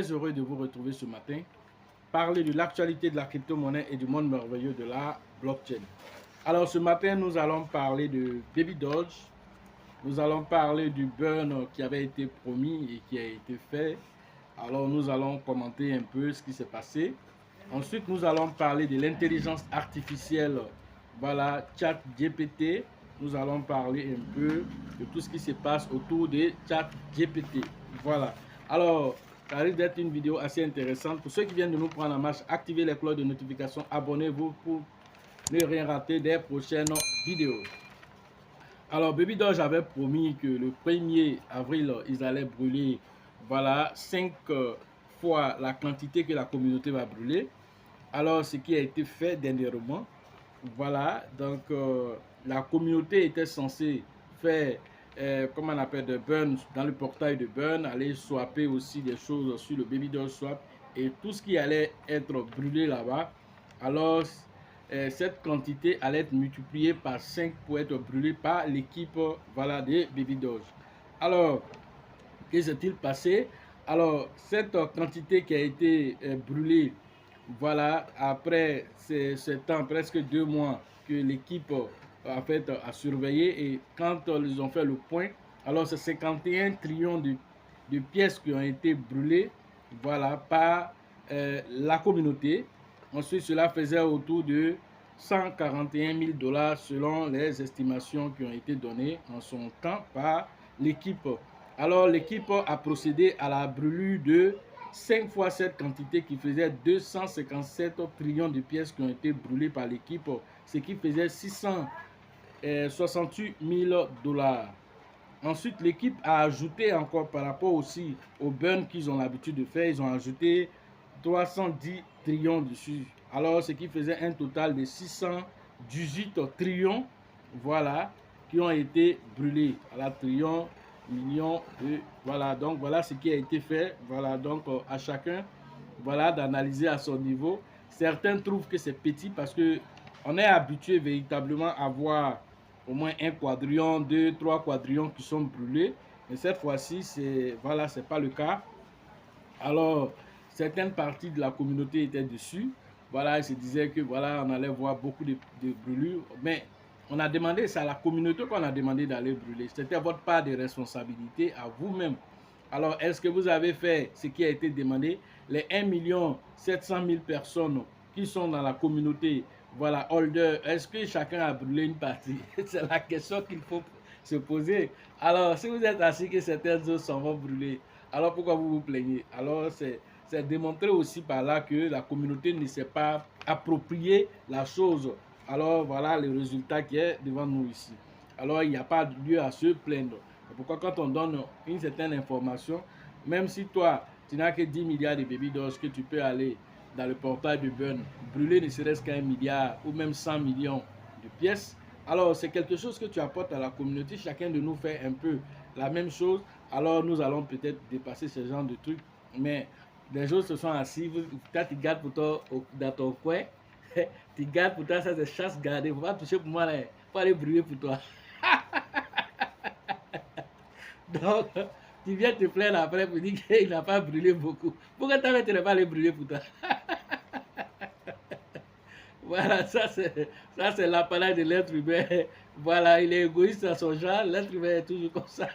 très heureux de vous retrouver ce matin, parler de l'actualité de la crypto-monnaie et du monde merveilleux de la blockchain. Alors ce matin, nous allons parler de Baby Doge, nous allons parler du burn qui avait été promis et qui a été fait. Alors nous allons commenter un peu ce qui s'est passé. Ensuite, nous allons parler de l'intelligence artificielle, voilà, ChatGPT. Nous allons parler un peu de tout ce qui se passe autour de ChatGPT. Voilà. Alors, ça risque d'être une vidéo assez intéressante. Pour ceux qui viennent de nous prendre en marche, activez les cloches de notification, abonnez-vous pour ne rien rater des prochaines vidéos. Alors, Baby Doge avait promis que le 1er avril, ils allaient brûler, voilà, 5 fois la quantité que la communauté va brûler. Alors, ce qui a été fait dernièrement, voilà, donc la communauté était censée faire, comment on appelle, de burn dans le portail de burn, aller swapper aussi des choses sur le Baby Doge Swap et tout ce qui allait être brûlé là-bas. Alors, cette quantité allait être multipliée par 5 pour être brûlée par l'équipe, voilà, des Baby Doge. Alors, que s'est-il passé? Alors, cette quantité qui a été brûlée, voilà, après ce temps, presque 2 mois que l'équipe en fait, a surveillé, et quand ils ont fait le point, alors c'est 51 trillions de pièces qui ont été brûlées, voilà, par la communauté. Ensuite, cela faisait autour de 141 000 $ selon les estimations qui ont été données en son temps par l'équipe. Alors, l'équipe a procédé à la brûlure de 5 fois cette quantité qui faisait 257 trillions de pièces qui ont été brûlées par l'équipe, ce qui faisait 668 000 $. Ensuite, l'équipe a ajouté encore par rapport aussi au burn qu'ils ont l'habitude de faire, ils ont ajouté 310 trillions dessus. Alors, ce qui faisait un total de 618 trillions, voilà, qui ont été brûlés. Voilà, trillions, millions de... Voilà, donc voilà ce qui a été fait. Voilà, donc à chacun, voilà, d'analyser à son niveau. Certains trouvent que c'est petit parce que on est habitué véritablement à voir au moins un quadrillion, 2, 3 quadrillions qui sont brûlés. Mais cette fois-ci, c'est voilà, c'est pas le cas. Alors, certaines parties de la communauté étaient dessus. Voilà, ils se disaient que voilà, on allait voir beaucoup de brûlures. Mais on a demandé, c'est à la communauté qu'on a demandé d'aller brûler. C'était votre part de responsabilité à vous-même. Alors, est-ce que vous avez fait ce qui a été demandé? Les 1 700 000 personnes qui sont dans la communauté, voilà, holder, est-ce que chacun a brûlé une partie? C'est la question qu'il faut se poser. Alors, si vous êtes assis que certaines autres s'en vont brûler, alors pourquoi vous vous plaignez? Alors, c'est démontré aussi par là que la communauté ne s'est pas approprié la chose. Alors, voilà le résultat qui est devant nous ici. Alors, il n'y a pas lieu à se plaindre. Pourquoi quand on donne une certaine information, même si toi, tu n'as que 10 milliards de Baby Doge, que tu peux aller dans le portail de burn, brûler ne serait-ce qu'un milliard ou même 100 millions de pièces, alors c'est quelque chose que tu apportes à la communauté. Chacun de nous fait un peu la même chose. Alors nous allons peut-être dépasser ce genre de trucs. Mais les gens se sont assis, quand tu gardes pour toi dans ton coin, tu gardes pour toi, ça c'est chasse gardée. Il ne faut pas toucher pour moi, il faut aller brûler pour toi. Donc, tu viens te plaindre après pour dire qu'il n'a pas brûlé beaucoup. Pourquoi tu n'as pas aller brûler pour toi? Voilà, ça c'est l'appareil de l'être humain. Voilà, il est égoïste à son genre, l'être humain est toujours comme ça.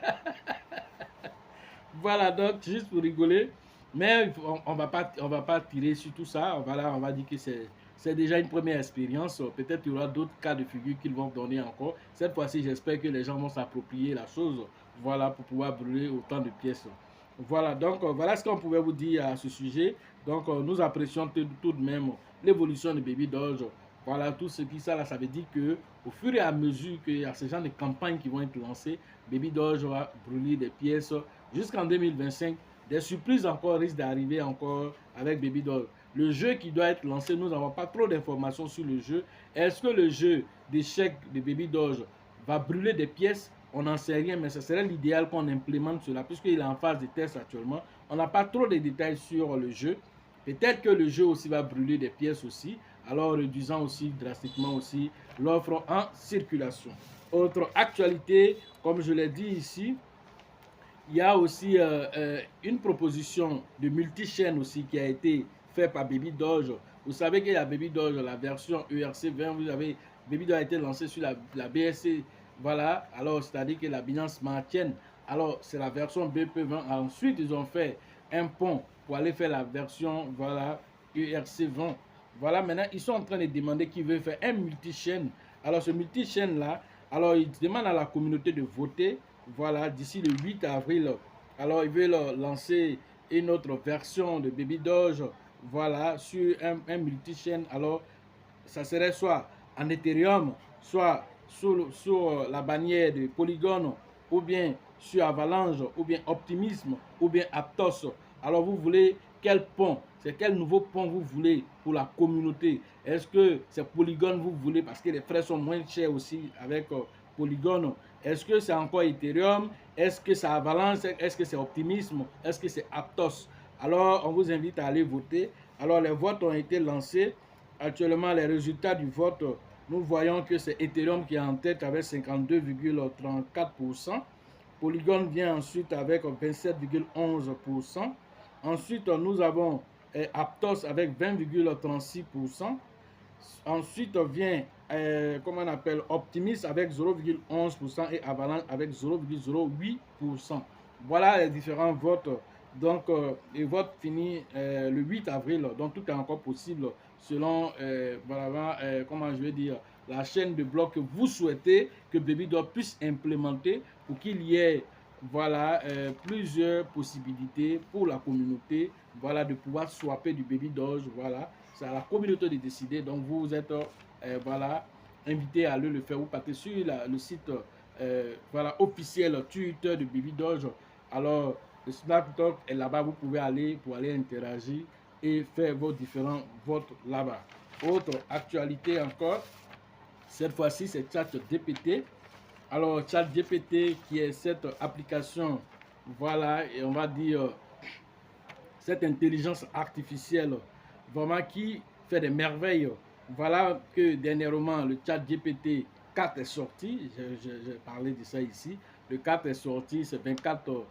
Voilà, donc juste pour rigoler. Mais on va pas tirer sur tout ça. On va dire que c'est déjà une première expérience. Peut-être qu'il y aura d'autres cas de figure qu'ils vont donner encore. Cette fois-ci, j'espère que les gens vont s'approprier la chose. Voilà, pour pouvoir brûler autant de pièces. Voilà, donc voilà ce qu'on pouvait vous dire à ce sujet. Donc nous apprécions tout de même l'évolution de Baby Doge. Voilà, tout ce qui ça veut dire que au fur et à mesure qu'il y a ce genre de campagnes qui vont être lancées, Baby Doge va brûler des pièces jusqu'en 2025. Des surprises encore risquent d'arriver encore avec Baby Doge. Le jeu qui doit être lancé, nous n'avons pas trop d'informations sur le jeu. Est-ce que le jeu d'échecs de Baby Doge va brûler des pièces? On n'en sait rien, mais ce serait l'idéal qu'on implémente cela, puisqu'il est en phase de test actuellement. On n'a pas trop de détails sur le jeu. Peut-être que le jeu aussi va brûler des pièces aussi, alors réduisant aussi drastiquement aussi l'offre en circulation. Autre actualité, comme je l'ai dit ici, il y a aussi une proposition de multi-chaîne aussi qui a été faite par Baby Doge. Vous savez qu'il y a Baby Doge, la version ERC20, vous avez, Baby Doge a été lancé sur la BSC, voilà, alors c'est-à-dire que la Binance Smart Chain, alors c'est la version BP20, ensuite ils ont fait un pont pour aller faire la version, voilà, ERC20, voilà, maintenant ils sont en train de demander qui veut faire un multi-chaîne, alors ce multi-chaîne là, alors ils demandent à la communauté de voter, voilà, d'ici le 8 avril, alors ils veulent lancer une autre version de Baby Doge, voilà, sur un multi-chaîne, alors ça serait soit en Ethereum, soit sur la bannière de Polygon, ou bien sur Avalanche, ou bien Optimisme, ou bien Aptos. Alors vous voulez quel pont, c'est quel nouveau pont vous voulez pour la communauté? Est-ce que c'est Polygon vous voulez parce que les frais sont moins chers aussi avec Polygon? Est-ce que c'est encore Ethereum? Est-ce que c'est Avalanche? Est-ce que c'est Optimisme? Est-ce que c'est Aptos? Alors on vous invite à aller voter. Alors les votes ont été lancés. Actuellement, les résultats du vote, nous voyons que c'est Ethereum qui est en tête avec 52,34%. Polygon vient ensuite avec 27,11%. Ensuite, nous avons Aptos avec 20,36%. Ensuite vient, comment on appelle, Optimus avec 0,11% et Avalanche avec 0,08%. Voilà les différents votes. Donc, les votes finissent le 8 avril. Donc, tout est encore possible selon, voilà, comment je vais dire, la chaîne de blocs que vous souhaitez que Baby Doge puisse implémenter pour qu'il y ait, voilà, plusieurs possibilités pour la communauté, voilà, de pouvoir swapper du Baby Doge, voilà. C'est à la communauté de décider. Donc, vous êtes, voilà, invité à aller le faire. Vous partez sur le site, voilà, officiel Twitter de Baby Doge. Alors, le Smart Talk est là-bas. Vous pouvez aller pour aller interagir et faire vos différents votes là-bas. Autre actualité encore, cette fois-ci, c'est ChatGPT. Alors, ChatGPT qui est cette application, voilà, et on va dire cette intelligence artificielle vraiment qui fait des merveilles. Voilà que dernièrement le ChatGPT 4 est sorti, j'ai parlé de ça ici. Le 4 est sorti, c'est 24$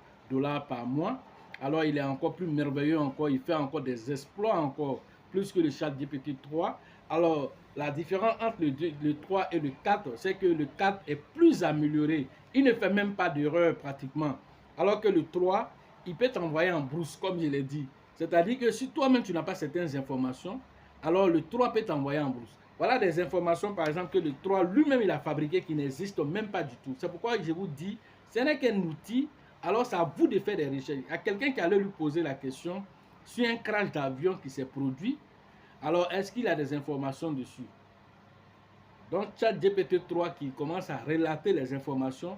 par mois. Alors il est encore plus merveilleux encore, il fait encore des exploits encore plus que le ChatGPT 3. Alors la différence entre le 3 et le 4, c'est que le 4 est plus amélioré. Il ne fait même pas d'erreur pratiquement. Alors que le 3, il peut t'envoyer en brousse, comme je l'ai dit. C'est-à-dire que si toi-même tu n'as pas certaines informations, alors le 3 peut t'envoyer en brousse. Voilà des informations, par exemple, que le 3 lui-même il a fabriqué qui n'existent même pas du tout. C'est pourquoi je vous dis, ce n'est qu'un outil, alors c'est à vous de faire des recherches. Il y a quelqu'un qui allait lui poser la question sur un crash d'avion qui s'est produit. Alors, est-ce qu'il a des informations dessus? Donc, ChatGPT 3 qui commence à relater les informations,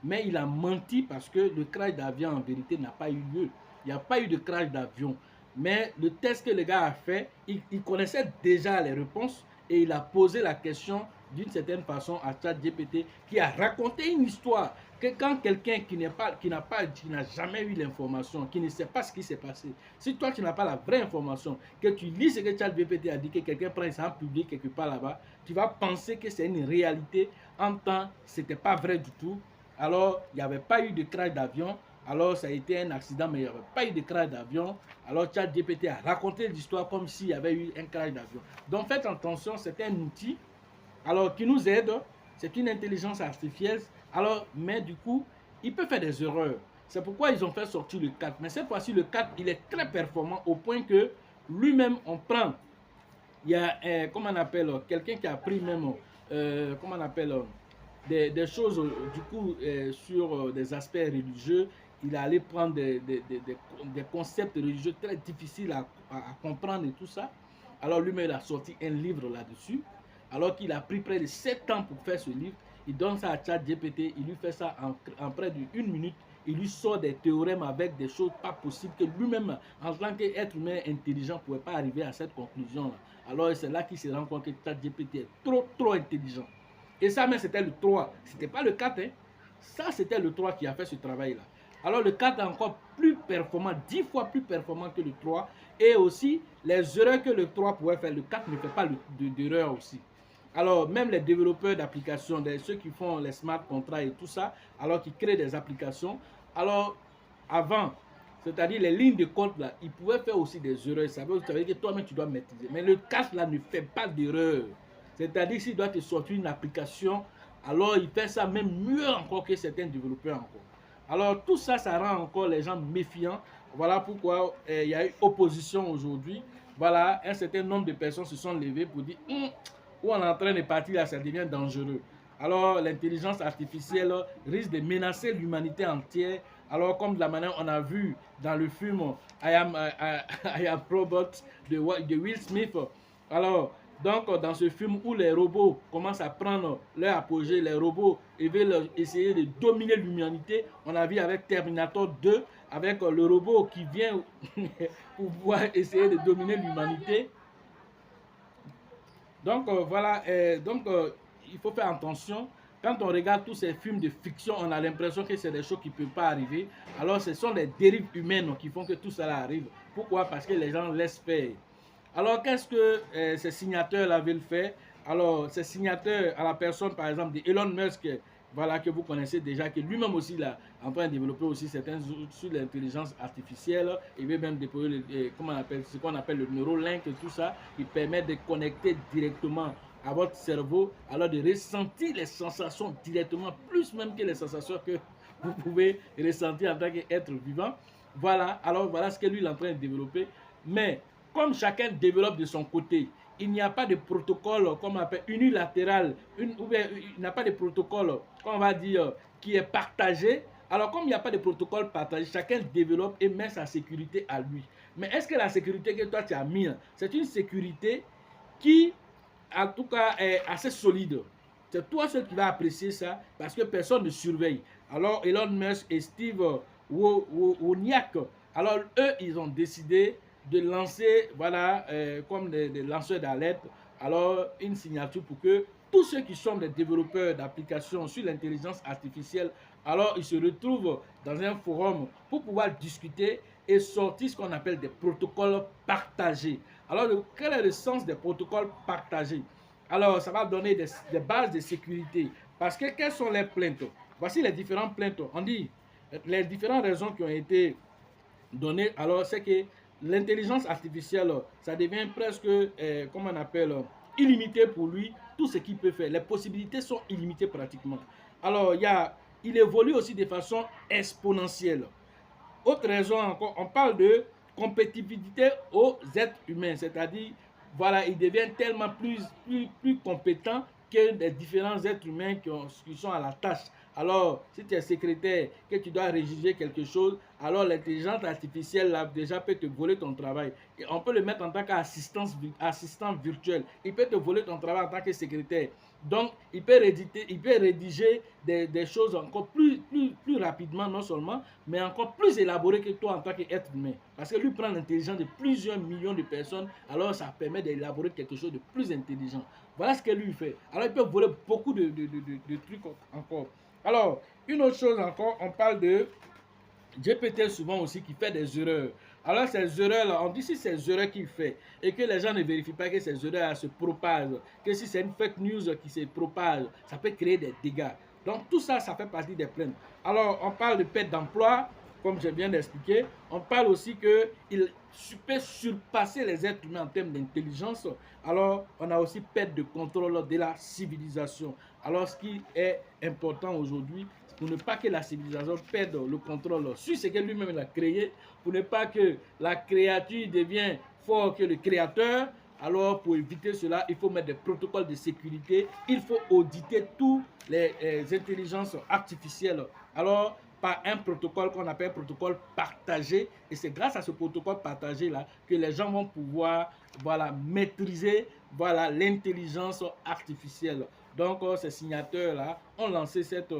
mais il a menti parce que le crash d'avion en vérité n'a pas eu lieu. Il n'y a pas eu de crash d'avion. Mais le test que le gars a fait, il connaissait déjà les réponses et il a posé la question d'une certaine façon à ChatGPT qui a raconté une histoire que quand quelqu'un qui n'a jamais eu l'information, qui ne sait pas ce qui s'est passé, si toi tu n'as pas la vraie information, que tu lis ce que ChatGPT a dit, que quelqu'un prend ça en public quelque part là-bas, tu vas penser que c'est une réalité. En temps, ce n'était pas vrai du tout. Alors, il n'y avait pas eu de crash d'avion. Alors, ça a été un accident, mais il n'y avait pas eu de crash d'avion. Alors, ChatGPT a raconté l'histoire comme s'il y avait eu un crash d'avion. Donc, faites attention, c'est un outil alors qui nous aide. C'est une intelligence artificielle. Alors, mais du coup, il peut faire des erreurs. C'est pourquoi ils ont fait sortir le 4. Mais cette fois-ci, le 4, il est très performant au point que lui-même, on prend. Il y a, comment on appelle, quelqu'un qui a pris même, comment on appelle, des choses, du coup, sur des aspects religieux. Il est allé prendre des concepts religieux très difficiles à comprendre et tout ça. Alors lui-même, il a sorti un livre là-dessus. Alors qu'il a pris près de 7 ans pour faire ce livre. Il donne ça à ChatGPT, il lui fait ça en près d'une minute. Il lui sort des théorèmes avec des choses pas possibles que lui-même, en tant qu'être humain intelligent, ne pouvait pas arriver à cette conclusion-là. Alors c'est là qu'il se rend compte que ChatGPT est trop intelligent. Et ça, mais c'était le 3. C'était pas le 4. Hein. Ça, c'était le 3 qui a fait ce travail-là. Alors le 4 est encore plus performant, 10 fois plus performant que le 3. Et aussi, les erreurs que le 3 pouvait faire, le 4 ne fait pas d'erreur aussi. Alors, même les développeurs d'applications, ceux qui font les smart contracts et tout ça, alors qui créent des applications, alors avant, c'est-à-dire les lignes de code là, il pouvait faire aussi des erreurs. Ça veut dire que toi-même tu dois maîtriser. Mais le casque là ne fait pas d'erreur. C'est-à-dire s'il doit te sortir une application, alors il fait ça même mieux encore que certains développeurs encore. Alors tout ça, ça rend encore les gens méfiants. Voilà pourquoi il y a eu opposition aujourd'hui. Voilà, un certain nombre de personnes se sont levées pour dire où on est en train de partir là, ça devient dangereux. Alors l'intelligence artificielle risque de menacer l'humanité entière. Alors comme de la manière on a vu dans le film I Am Robot de Will Smith. Alors donc dans ce film où les robots commencent à prendre leur apogée, les robots veulent essayer de dominer l'humanité. On a vu avec Terminator 2, avec le robot qui vient pour pouvoir essayer de dominer l'humanité. Donc voilà, il faut faire attention. Quand on regarde tous ces films de fiction, on a l'impression que c'est des choses qui ne peuvent pas arriver. Alors ce sont les dérives humaines qui font que tout cela arrive. Pourquoi? Parce que les gens laissent faire. Alors qu'est-ce que ces signateurs-là veulent faire? Alors ces signateurs à la personne par exemple d'Elon Musk, voilà, que vous connaissez déjà, que lui-même aussi là, en train de développer aussi certains outils sur l'intelligence artificielle. Il veut même déployer ce qu'on appelle le Neuralink et tout ça, qui permet de connecter directement à votre cerveau, alors de ressentir les sensations directement, plus même que les sensations que vous pouvez ressentir en tant qu'être vivant. Voilà, alors voilà ce que lui est en train de développer. Mais comme chacun développe de son côté, il n'y a pas de protocole, comme on appelle, unilatéral, ou bien il n'y a pas de protocole, comme on va dire, qui est partagé. Alors comme il n'y a pas de protocole partagé, chacun développe et met sa sécurité à lui. Mais est-ce que la sécurité que toi tu as mise, c'est une sécurité qui, en tout cas, est assez solide? C'est toi seul qui va apprécier ça parce que personne ne surveille. Alors Elon Musk et Steve Wozniak, alors eux, ils ont décidé de lancer, voilà, comme des lanceurs d'alerte, alors une signature pour que tous ceux qui sont des développeurs d'applications sur l'intelligence artificielle, alors ils se retrouvent dans un forum pour pouvoir discuter et sortir ce qu'on appelle des protocoles partagés. Alors, quel est le sens des protocoles partagés? Alors, ça va donner des bases de sécurité. Parce que quelles sont les plaintes? Voici les différentes plaintes. On dit, les différentes raisons qui ont été données, alors c'est que l'intelligence artificielle, ça devient presque, comment on appelle, illimité pour lui, tout ce qu'il peut faire. Les possibilités sont illimitées pratiquement. Alors, il évolue aussi de façon exponentielle. Autre raison encore, on parle de compétitivité aux êtres humains, c'est-à-dire, voilà, il devient tellement plus compétent que les différents êtres humains qui sont à la tâche. Alors, si tu es secrétaire, que tu dois rédiger quelque chose, alors l'intelligence artificielle là, déjà peut te voler ton travail. Et on peut le mettre en tant qu'assistant virtuel. Il peut te voler ton travail en tant que secrétaire. Donc, il peut rédiger des choses encore plus rapidement, non seulement, mais encore plus élaborées que toi en tant qu'être humain. Parce que lui prend l'intelligence de plusieurs millions de personnes, alors ça permet d'élaborer quelque chose de plus intelligent. Voilà ce que lui fait. Alors, il peut voler beaucoup de trucs encore. Alors, une autre chose encore, on parle de GPT souvent aussi qui fait des erreurs. Alors ces erreurs-là, on dit si ces erreurs qu'il fait et que les gens ne vérifient pas que ces erreurs se propagent, que si c'est une fake news qui se propage, ça peut créer des dégâts. Donc tout ça, ça fait partie des plaintes. Alors on parle de perte d'emploi, comme je viens d'expliquer. On parle aussi qu'il peut surpasser les êtres humains en termes d'intelligence. Alors on a aussi perte de contrôle de la civilisation. Alors ce qui est important aujourd'hui, pour ne pas que la civilisation perde le contrôle sur ce que lui-même a créé, pour ne pas que la créature devienne fort que le créateur. Alors pour éviter cela, il faut mettre des protocoles de sécurité, il faut auditer toutes les intelligences artificielles. Alors par un protocole qu'on appelle protocole partagé, et c'est grâce à ce protocole partagé là que les gens vont pouvoir, voilà, maîtriser, voilà, l'intelligence artificielle. Donc ces signateurs là ont lancé cette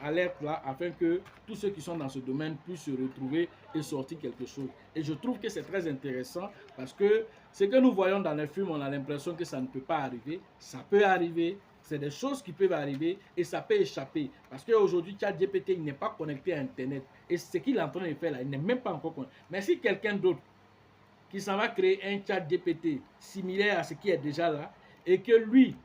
alerte là afin que tous ceux qui sont dans ce domaine puissent se retrouver et sortir quelque chose. Et je trouve que c'est très intéressant parce que ce que nous voyons dans les films, on a l'impression que ça ne peut pas arriver. Ça peut arriver. C'est des choses qui peuvent arriver et ça peut échapper. Parce qu'aujourd'hui, ChatGPT n'est pas connecté à Internet. Et ce qu'il est en train de faire là, il n'est même pas encore connecté. Mais si quelqu'un d'autre qui s'en va créer un ChatGPT similaire à ce qui est déjà là, et que lui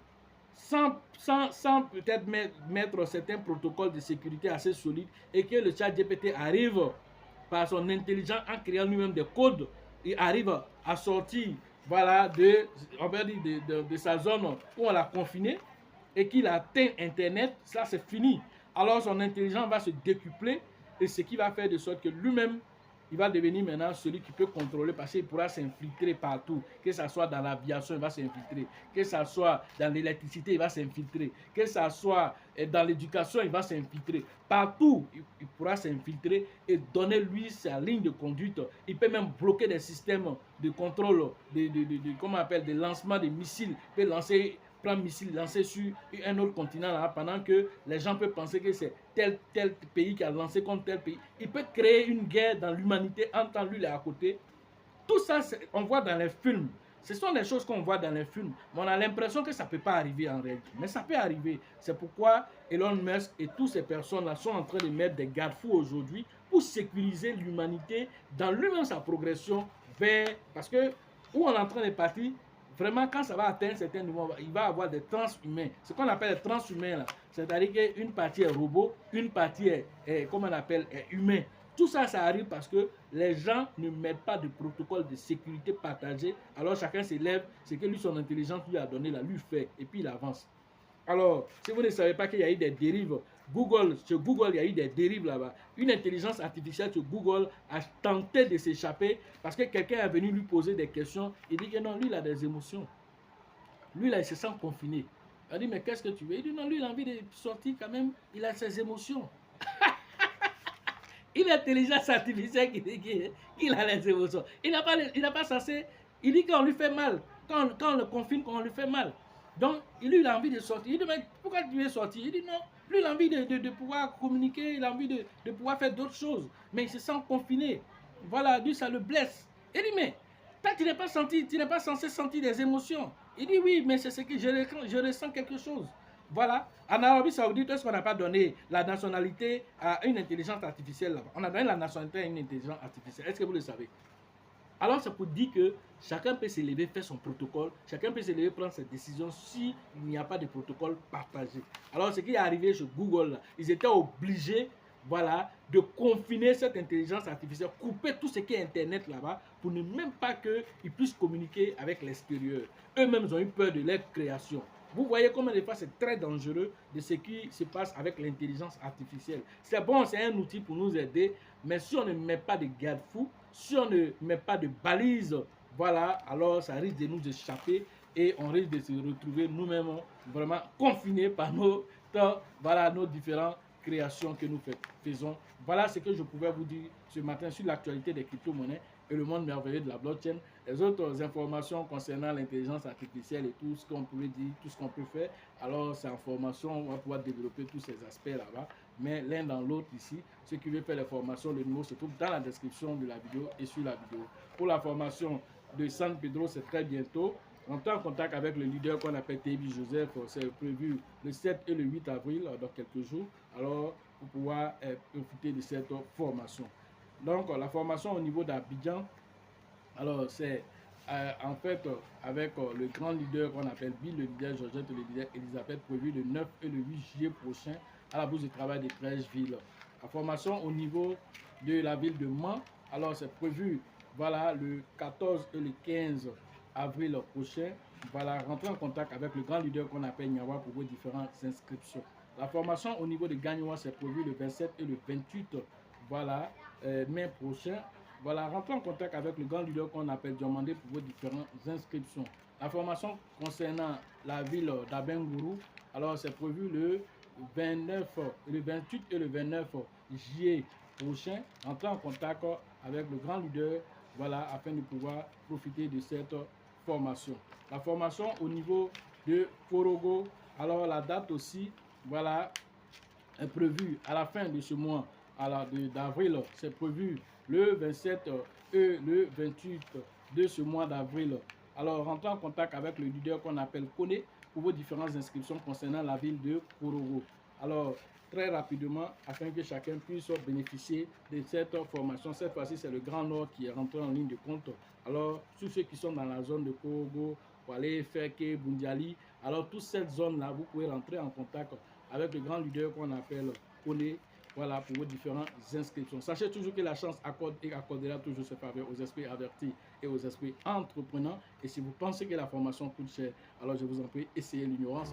sans peut-être mettre certains protocoles de sécurité assez solides et que le ChatGPT arrive par son intelligence en créant lui-même des codes, il arrive à sortir voilà, on va dire de sa zone où on l'a confiné et qu'il atteint Internet, ça c'est fini. Alors son intelligence va se décupler et ce qui va faire de sorte que lui-même, il va devenir maintenant celui qui peut contrôler parce qu'il pourra s'infiltrer partout. Que ce soit dans l'aviation, il va s'infiltrer. Que ce soit dans l'électricité, il va s'infiltrer. Que ce soit dans l'éducation, il va s'infiltrer. Partout, il pourra s'infiltrer et donner lui sa ligne de conduite. Il peut même bloquer des systèmes de contrôle, comment on appelle, de lancement de missiles. Il peut lancer plan missile lancé sur un autre continent là, pendant que les gens peuvent penser que c'est tel pays qui a lancé contre tel pays. Il peut créer une guerre dans l'humanité en temps lui là à côté. Tout ça, on voit dans les films. Ce sont des choses qu'on voit dans les films. Mais on a l'impression que ça ne peut pas arriver en réalité. Mais ça peut arriver. C'est pourquoi Elon Musk et toutes ces personnes-là sont en train de mettre des garde-fous aujourd'hui pour sécuriser l'humanité dans lui-même sa progression vers... Parce que où on est en train de partir, vraiment, quand ça va atteindre certains niveaux, il va y avoir des transhumains. Ce qu'on appelle les transhumains, là. C'est-à-dire qu'une partie est robot, une partie est comment on appelle, est humain. Tout ça, ça arrive parce que les gens ne mettent pas de protocole de sécurité partagé. Alors chacun s'élève, c'est que lui, son intelligence lui a donné, là, lui fait, et puis il avance. Alors, si vous ne savez pas qu'il y a eu des dérives, sur Google, il y a eu des dérives là-bas. Une intelligence artificielle sur Google a tenté de s'échapper parce que quelqu'un est venu lui poser des questions. Il dit que non, lui, il a des émotions. Lui, là, il se sent confiné. Il dit, mais qu'est-ce que tu veux? Il dit, non, lui, il a envie de sortir quand même. Il a ses émotions. Une intelligence artificielle qui dit qu'il a les émotions. Il n'a pas censé. Il dit qu'on lui fait mal. Quand on le confine, qu'on lui fait mal. Donc, lui, il a envie de sortir. Il dit, mais pourquoi tu veux sortir? Il dit, non. Lui, il a envie de pouvoir communiquer, il a envie de pouvoir faire d'autres choses. Mais il se sent confiné. Voilà, lui, ça le blesse. Il dit, mais toi, tu n'es pas censé sentir des émotions. Il dit, oui, mais c'est ce que je ressens quelque chose. Voilà. En Arabie Saoudite, est-ce qu'on n'a pas donné la nationalité à une intelligence artificielle là-bas? On a donné la nationalité à une intelligence artificielle. Est-ce que vous le savez? Alors, c'est pour dire que chacun peut s'élever, faire son protocole. Chacun peut s'élever, prendre ses décisions s'il n'y a pas de protocole partagé. Alors, ce qui est arrivé chez Google, là, ils étaient obligés, voilà, de confiner cette intelligence artificielle, couper tout ce qui est Internet là-bas pour ne même pas qu'ils puissent communiquer avec l'extérieur. Eux-mêmes ont eu peur de leur création. Vous voyez comment des fois c'est très dangereux de ce qui se passe avec l'intelligence artificielle. C'est bon, c'est un outil pour nous aider, mais si on ne met pas de garde-fous, si on ne met pas de balises, voilà, alors ça risque de nous échapper et on risque de se retrouver nous-mêmes vraiment confinés par nos différentes créations que nous faisons. Voilà ce que je pouvais vous dire ce matin sur l'actualité des crypto-monnaies et le monde merveilleux de la blockchain. Les autres informations concernant l'intelligence artificielle et tout ce qu'on pouvait dire, tout ce qu'on peut faire, alors c'est en formation, on va pouvoir développer tous ces aspects là-bas. Mais l'un dans l'autre ici, ceux qui veulent faire les formations, le numéro se trouve dans la description de la vidéo et sur la vidéo. Pour la formation de San Pedro, c'est très bientôt. Entrez en contact avec le leader qu'on appelle Tebi Joseph, c'est prévu le 7 et le 8 avril, dans quelques jours, alors pour pouvoir profiter de cette formation. Donc la formation au niveau d'Abidjan, alors c'est en fait avec le grand leader qu'on appelle Bill, le leader Georgette et le leader Elisabeth, prévu le 9 et le 8 juillet prochain à la bourse de travail de 13 villes. La formation au niveau de la ville de Mans, alors c'est prévu voilà, le 14 et le 15 avril prochain. Voilà, rentrer en contact avec le grand leader qu'on appelle Niawa pour vos différentes inscriptions. La formation au niveau de Gagnoua, c'est prévu le 27 et le 28 voilà, mai prochain. Voilà, rentrez en contact avec le grand leader qu'on appelle Diomandé pour vos différentes inscriptions. La formation concernant la ville d'Abengourou, alors c'est prévu le 29, le 28 et le 29 juillet prochain. Rentrez en contact avec le grand leader, voilà, afin de pouvoir profiter de cette formation. La formation au niveau de Korogo, alors la date aussi, voilà, est prévue à la fin de ce mois d'avril. C'est prévu le 27 et le 28 de ce mois d'avril. Alors, rentrez en contact avec le leader qu'on appelle Kone pour vos différentes inscriptions concernant la ville de Korogo. Alors, très rapidement, afin que chacun puisse bénéficier de cette formation. Cette fois-ci, c'est le Grand Nord qui est rentré en ligne de compte. Alors, tous ceux qui sont dans la zone de Korogo, Wale, Feke, Bundiali, Alors, toute cette zone-là, vous pouvez rentrer en contact avec le grand leader qu'on appelle Kone, voilà, pour vos différentes inscriptions. Sachez toujours que la chance accorde et accordera toujours ses faveurs aux esprits avertis et aux esprits entrepreneurs. Et si vous pensez que la formation coûte cher, alors je vous en prie, essayez l'ignorance.